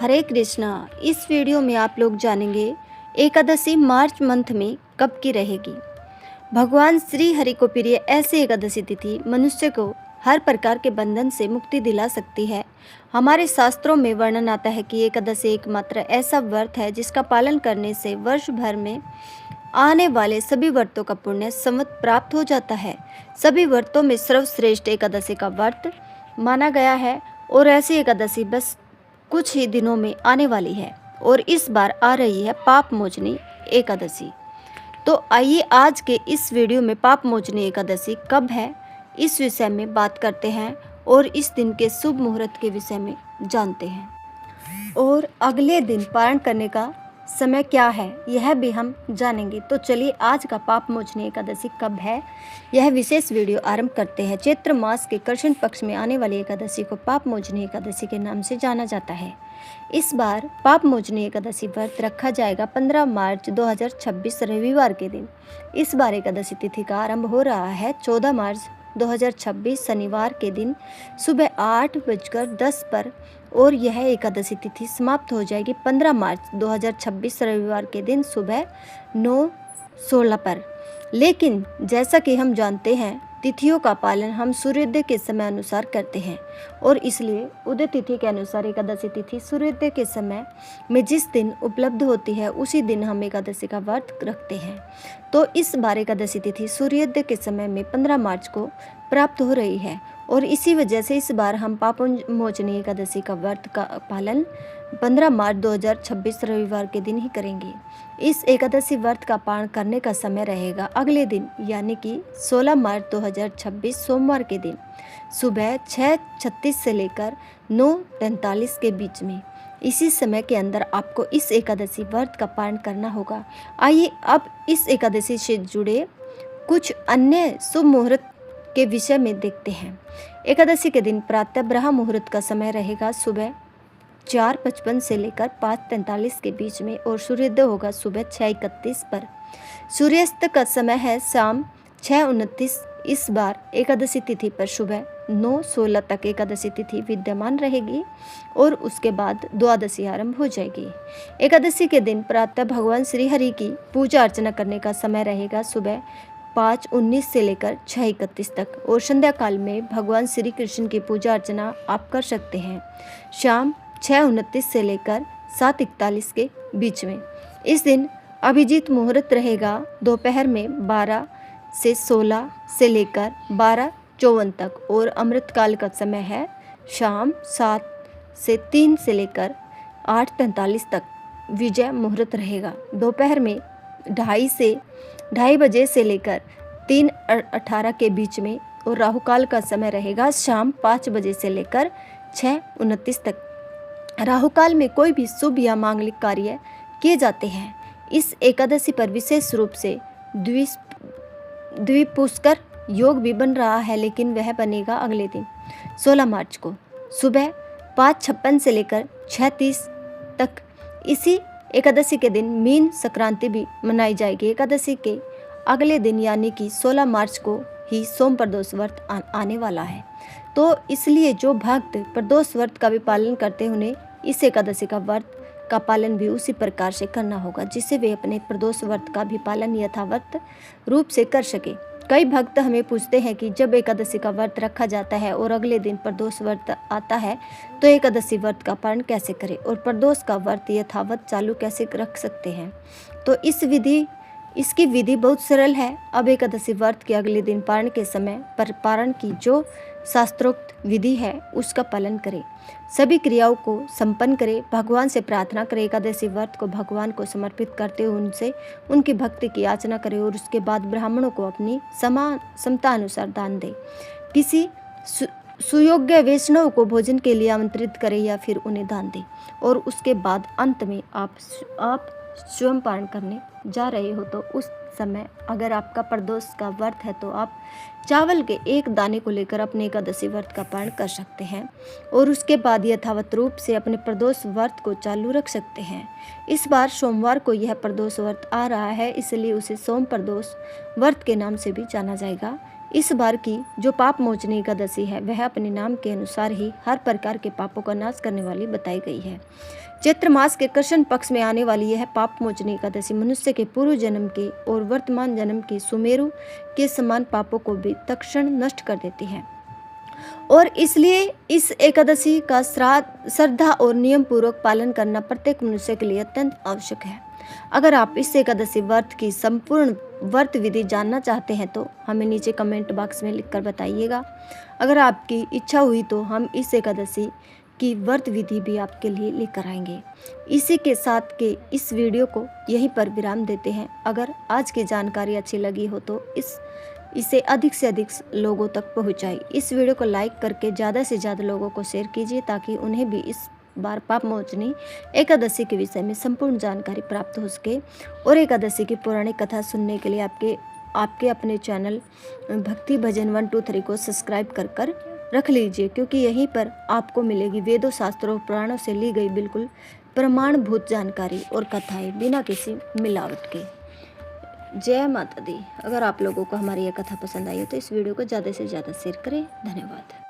हरे कृष्णा। इस वीडियो में आप लोग जानेंगे एकादशी मार्च मंथ में कब की रहेगी। भगवान श्री हरि को प्रिय ऐसी एकादशी तिथि मनुष्य को हर प्रकार के बंधन से मुक्ति दिला सकती है। हमारे शास्त्रों में वर्णन आता है कि एकादशी एकमात्र ऐसा व्रत है जिसका पालन करने से वर्ष भर में आने वाले सभी व्रतों का पुण्य संवत प्राप्त हो जाता है। सभी व्रतों में सर्वश्रेष्ठ एकादशी का व्रत माना गया है और ऐसी एकादशी बस कुछ ही दिनों में आने वाली है और इस बार आ रही है पाप मोचनी एकादशी। तो आइए आज के इस वीडियो में पाप मोचनी एकादशी कब है इस विषय में बात करते हैं और इस दिन के शुभ मुहूर्त के विषय में जानते हैं और अगले दिन पारण करने का समय क्या है यह भी हम जानेंगे। तो चलिए आज का पाप मोचनी एकादशी कब है यह विशेष वीडियो आरंभ करते हैं। चैत्र मास के कृष्ण पक्ष में आने वाली एकादशी को पाप मोचनी एकादशी के नाम से जाना जाता है। इस बार पाप मोचनी एकादशी व्रत रखा जाएगा 15 मार्च 2026 रविवार के दिन। इस बार एकादशी तिथि का आरंभ हो रहा है 14 मार्च 2026 शनिवार के दिन सुबह 8:10 पर और यह एकादशी तिथि समाप्त हो जाएगी 15 मार्च 2026 रविवार के दिन सुबह 9:16 पर। लेकिन जैसा कि हम जानते हैं तिथियों का पालन हम सूर्योदय के समय अनुसार करते हैं और इसलिए उदय तिथि के अनुसार एकादशी तिथि सूर्योदय के समय में जिस दिन उपलब्ध होती है उसी दिन हम एकादशी का व्रत रखते हैं। तो इस बार एकादशी तिथि सूर्योदय के समय में 15 मार्च को प्राप्त हो रही है और इसी वजह से इस बार हम पाप मोचनी एकादशी का व्रत का पालन 15 मार्च 2026 रविवार के दिन ही करेंगे। इस एकादशी व्रत का पालन करने का समय रहेगा अगले दिन यानी कि 16 मार्च 2026 सोमवार के दिन सुबह 6:36 से लेकर 9:43 के बीच में। इसी समय के अंदर आपको इस एकादशी व्रत का पालन करना होगा। आइए अब इस एकादशी से जुड़े कुछ अन्य शुभ मुहूर्त के विषय में देखते हैं। एकादशी के दिन प्रातः ब्रह्म मुहूर्त का समय रहेगा सुबह 4:55 से लेकर 5:43 के बीच में और सूर्योदय होगा सुबह 6:31 पर। सूर्यास्त का समय है शाम 6:29। इस बार एकादशी तिथि पर सुबह 9:16 तक एकादशी तिथि विद्यमान रहेगी और उसके बाद द्वादशी आरंभ हो जाएगी। एकादशी के दिन प्रातः भगवान श्री हरि की पूजा अर्चना करने का समय रहेगा सुबह 5:19 से लेकर 6:31 तक और संध्या काल में भगवान श्री कृष्ण की पूजा अर्चना आप कर सकते हैं शाम 6:29 से लेकर 7:41 के बीच में। इस दिन अभिजीत मुहूर्त रहेगा दोपहर में 12 से 16 से लेकर 12:54 तक और अमृत काल का समय है शाम 7 से 3 से लेकर 8:43 तक। विजय मुहूर्त रहेगा दोपहर में 2:30 बजे से लेकर 3:18 के बीच में और राहु काल का समय रहेगा शाम 5 बजे से लेकर 6:29 तक। राहु काल में कोई भी शुभ या मांगलिक कार्य किए जाते हैं। इस एकादशी पर विशेष रूप से द्विपुष्कर योग भी बन रहा है लेकिन वह बनेगा अगले दिन 16 मार्च को सुबह 5:56 से लेकर 6:30 तक। इसी एकादशी के दिन मीन संक्रांति भी मनाई जाएगी। एकादशी के अगले दिन यानी कि 16 मार्च को ही सोम प्रदोष व्रत आने वाला है। तो इसलिए जो भक्त प्रदोष व्रत का भी पालन करते हैं उन्हें इस एकादशी का व्रत का पालन भी उसी प्रकार से करना होगा जिससे वे अपने प्रदोष व्रत का भी पालन यथावत रूप से कर सके। कई भक्त हमें पूछते हैं कि जब एकादशी का व्रत रखा जाता है और अगले दिन प्रदोष व्रत आता है तो एकादशी व्रत का पालन कैसे करें और प्रदोष का व्रत यथावत चालू कैसे रख सकते हैं। तो इसकी विधि बहुत सरल है। अब एकादशी व्रत के अगले दिन पारण के समय पर पारण की जो शास्त्रोक्त विधि है उसका पालन करें। सभी क्रियाओं को संपन्न करें। भगवान से प्रार्थना करें। एकादशी व्रत को भगवान को समर्पित करते हुए उनसे उनकी भक्ति की याचना करें और उसके बाद ब्राह्मणों को अपनी क्षमता अनुसार दान दें। किसी सुयोग्य वैष्णव को भोजन के लिए आमंत्रित करें या फिर उन्हें दान दें और उसके बाद अंत में आप स्वयं पारण करने जा रहे हो तो उस समय अगर आपका प्रदोष का व्रत है तो आप चावल के एक दाने को लेकर अपने एकादशी व्रत का पारण कर सकते हैं और उसके बाद यथावत रूप से अपने प्रदोष व्रत को चालू रख सकते हैं। इस बार सोमवार को यह प्रदोष व्रत आ रहा है इसलिए उसे सोम प्रदोष व्रत के नाम से भी जाना जाएगा। इस बार की जो पाप मोचनी एकादशी है वह अपने नाम के अनुसार ही हर प्रकार के पापों का नाश करने वाली बताई गई है। चैत्र मास के कृष्ण पक्ष में आने वाली यह पाप मोचनी एकादशी मनुष्य के पूर्व जन्म के और वर्तमान जन्म के सुमेरु के समान पापों को भी तत्क्षण नष्ट कर देती है और इसलिए इस एकादशी का श्रद्धा और नियम पूर्वक पालन करना प्रत्येक मनुष्य के लिए अत्यंत आवश्यक है। अगर आप इस एकादशी व्रत की संपूर्ण व्रत विधि जानना चाहते हैं तो हमें नीचे कमेंट बॉक्स में लिखकर बताइएगा। अगर आपकी इच्छा हुई तो हम इस एकादशी की व्रत विधि भी आपके लिए लेकर आएंगे। इसी के साथ के इस वीडियो को यहीं पर विराम देते हैं। अगर आज की जानकारी अच्छी लगी हो तो इसे अधिक से अधिक लोगों तक पहुंचाएं। इस वीडियो को लाइक करके ज़्यादा से ज़्यादा लोगों को शेयर कीजिए ताकि उन्हें भी इस बार पाप मोचनी एकादशी के विषय में संपूर्ण जानकारी प्राप्त हो सके। और एकादशी की पौराणिक कथा सुनने के लिए आपके अपने चैनल भक्ति भजन 123 को सब्सक्राइब कर रख लीजिए, क्योंकि यहीं पर आपको मिलेगी वेदों शास्त्रों और पुराणों से ली गई बिल्कुल प्रमाणभूत जानकारी और कथाएं बिना किसी मिलावट के। जय माता दी। अगर आप लोगों को हमारी यह कथा पसंद आई हो तो इस वीडियो को ज़्यादा से ज़्यादा शेयर करें। धन्यवाद।